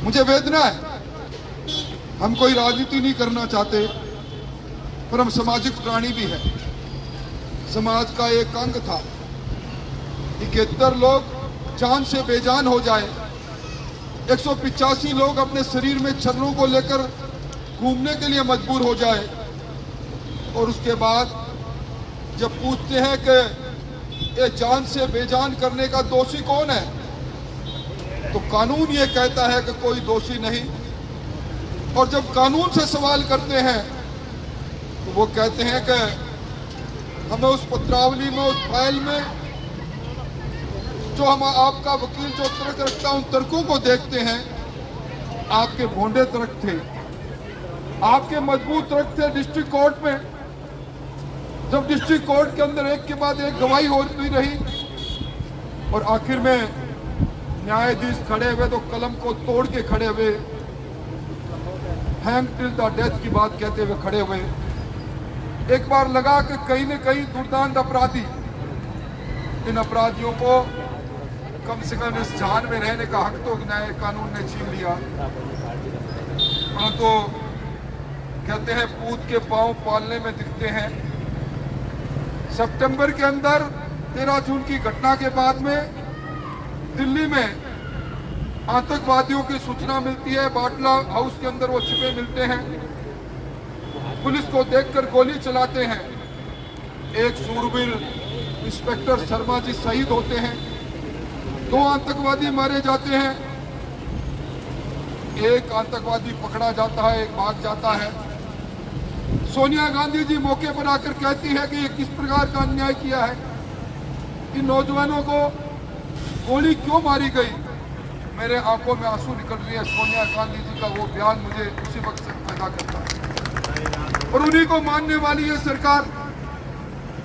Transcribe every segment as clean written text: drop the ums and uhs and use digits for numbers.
मुझे वेदना है। हम कोई राजनीति नहीं करना चाहते, पर हम सामाजिक प्राणी भी हैं। समाज का एक अंग था। 71 लोग जान से बेजान हो जाए, 185 लोग अपने शरीर में छर्रों को लेकर घूमने के लिए मजबूर हो जाए, और उसके बाद जब पूछते हैं कि ये जान से बेजान करने का दोषी कौन है, तो कानून ये कहता है कि कोई दोषी नहीं। और जब कानून से सवाल करते हैं तो वो कहते हैं कि हमें उस पत्रावली में, उस फाइल में जो हम आपका वकील जो तर्क रखता है, उन तर्कों को देखते हैं। आपके भोंडे तर्क थे, आपके मजबूत तर्क थे डिस्ट्रिक्ट कोर्ट में। जब डिस्ट्रिक्ट कोर्ट के अंदर एक के बाद एक गवाही होती रही और आखिर में न्यायाधीश खड़े हुए तो कलम को तोड़ के खड़े हुए, हैंग टिल द डेथ की बात कहते हुए खड़े हुए। एक बार लगा कि कहीं न कहीं दुर्दांत अपराधी, इन अपराधियों को कम से कम इस जान में रहने का हक तो न्याय कानून ने छीन लिया। तो कहते हैं पूत के पांव पालने में दिखते हैं। सितंबर के अंदर 13 जून की घटना के बाद में दिल्ली में आतंकवादियों की सूचना मिलती है। बाटला हाउस के अंदर वो छिपे मिलते हैं, पुलिस को देखकर गोली चलाते हैं। एक सूरवीर इंस्पेक्टर शर्मा जी शहीद होते हैं, 2 आतंकवादी मारे जाते हैं। एक आतंकवादी पकड़ा जाता है, एक भाग जाता है। सोनिया गांधी जी मौके पर आकर कहती है कि ये किस प्रकार का अन्याय किया है, इन नौजवानों को गोली क्यों मारी गई। मेरे आंखों में आंसू निकल रही है। सोनिया गांधी जी का वो बयान मुझे उसी वक्त से पैदा करता है। और उन्हीं को मानने वाली है सरकार,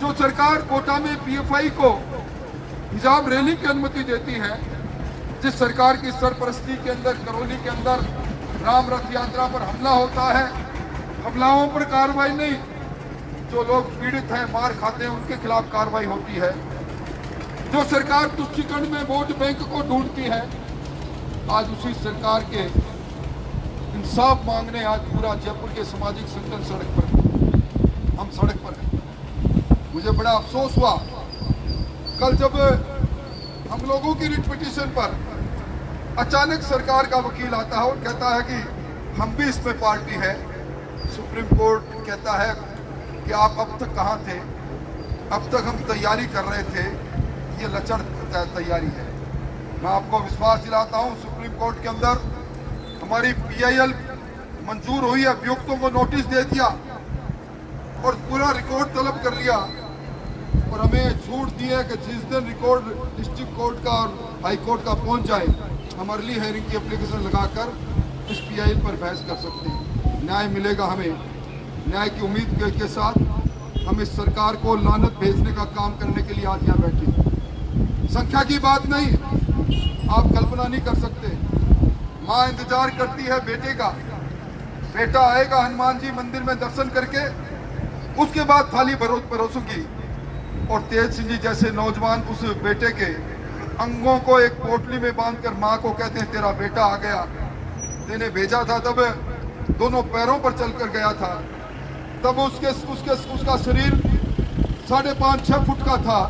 जो सरकार कोटा में पीएफआई को हिजाब रैली की अनुमति देती है, जिस सरकार की सरपरस्ती के अंदर करौली के अंदर राम रथ यात्रा पर हमला होता है, हमलाओं पर कार्रवाई नहीं, जो लोग पीड़ित हैं, मार खाते हैं, उनके खिलाफ कार्रवाई होती है। जो सरकार तुष्टीकरण में वोट बैंक को ढूंढती है, आज उसी सरकार के इंसाफ मांगने आज पूरा जयपुर के सामाजिक संगठन सड़क पर, हम सड़क पर हैं। मुझे बड़ा अफसोस हुआ कल जब हम लोगों की रिट पिटीशन पर अचानक सरकार का वकील आता है और कहता है कि हम भी इसमें पार्टी है। सुप्रीम कोर्ट कहता है कि आप अब तक कहाँ थे, अब तक हम तैयारी कर रहे थे, ये लचर तैयारी है। मैं आपको विश्वास दिलाता हूँ, सुप्रीम कोर्ट के अंदर हमारी पीआईएल मंजूर हुई, अभियुक्तों को नोटिस दे दिया और पूरा रिकॉर्ड तलब कर लिया, और हमें छूट दी है कि जिस दिन रिकॉर्ड डिस्ट्रिक्ट कोर्ट का और हाई कोर्ट का पहुंच जाए, हम अर्ली हेयरिंग की एप्लीकेशन लगाकर इस पीआईएल पर बहस कर सकते हैं। न्याय मिलेगा हमें। न्याय की उम्मीद के साथ हम इस सरकार को लानत भेजने का काम करने के लिए आज यहाँ बैठे। संख्या की बात नहीं, आप कल्पना नहीं कर सकते। माँ इंतजार करती है बेटे का, बेटा आएगा हनुमान जी मंदिर में दर्शन करके, उसके बाद थाली परोसूंगी। और तेज सिंह जी जैसे नौजवान उस बेटे के अंगों को एक पोटली में बांधकर माँ को कहते हैं तेरा बेटा आ गया। तेने भेजा था तब दोनों पैरों पर चलकर गया था, तब उसका शरीर 5.5-6 फुट का था।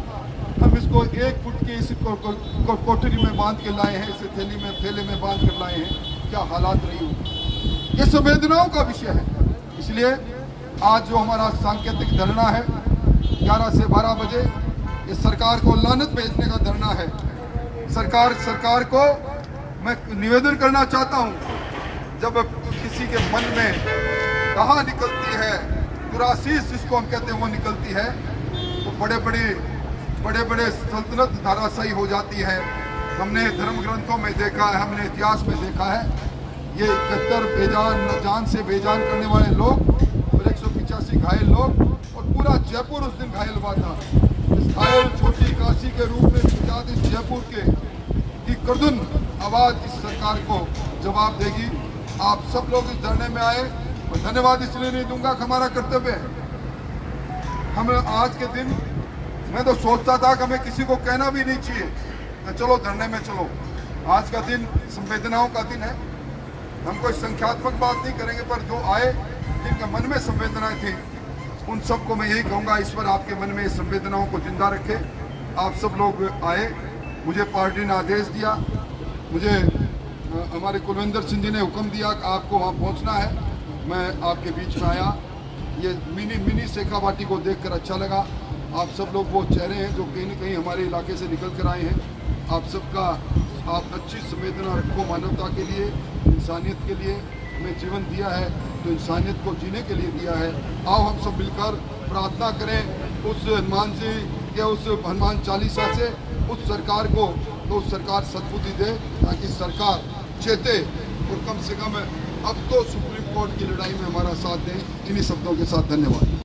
हम इसको 1 फुट की इस कोठरी में बांध के लाए हैं, इसे थैले में बांध कर लाए हैं। क्या हालात रही होगी, ये संवेदनाओं का विषय है। इसलिए आज जो हमारा सांकेतिक धरना है 11 से 12 बजे, ये सरकार को लानत भेजने का धरना है। सरकार को मैं निवेदन करना चाहता हूँ, जब किसी के मन में कहा निकलती है, दुराशीष जिसको हम कहते हैं वो निकलती है, तो बड़े बड़े सल्तनत धाराशायी हो जाती है। हमने धर्म ग्रंथों में देखा है, हमने इतिहास में देखा है, ये 71 जान से बेजान करने वाले लोग और 185 घायल लोग, और पूरा जयपुर उस दिन घायल हुआ था। इस घायल छोटी काशी के रूप में विख्यात इस जयपुर की करदुन आवाज इस सरकार को जवाब देगी। आप सब लोग इस धरने में आए, और धन्यवाद इसलिए नहीं दूंगा कि हमारा कर्तव्य है। हम आज के दिन, मैं तो सोचता था कि हमें किसी को कहना भी नहीं चाहिए कि चलो धरने में चलो। आज का दिन संवेदनाओं का दिन है, हम कोई संख्यात्मक बात नहीं करेंगे, पर जो आए जिनके मन में संवेदनाएं थी उन सबको मैं यही कहूँगा, ईश्वर आपके मन में संवेदनाओं को जिंदा रखे। आप सब लोग आए, मुझे पार्टी ने आदेश दिया, मुझे हमारे कुलविंदर सिंह जी ने हुक्म दिया कि आपको वहाँ पहुँचना है। मैं आपके बीच में आया। ये मिनी शेखावाटी को देखकर अच्छा लगा। आप सब लोग वो चेहरे हैं जो कहीं न कहीं हमारे इलाके से निकल कर आए हैं। आप सबका आप अच्छी संवेदना रखो मानवता के लिए, इंसानियत के लिए। हमें जीवन दिया है तो इंसानियत को जीने के लिए दिया है। आओ हम सब मिलकर प्रार्थना करें उस हनुमान जी के उस हनुमान चालीसा से उस सरकार को, तो उस सरकार सद्बुद्धि दे ताकि सरकार चेते और कम से कम अब तो सुप्रीम कोर्ट की लड़ाई में हमारा साथ दें। इन्हीं शब्दों के साथ धन्यवाद।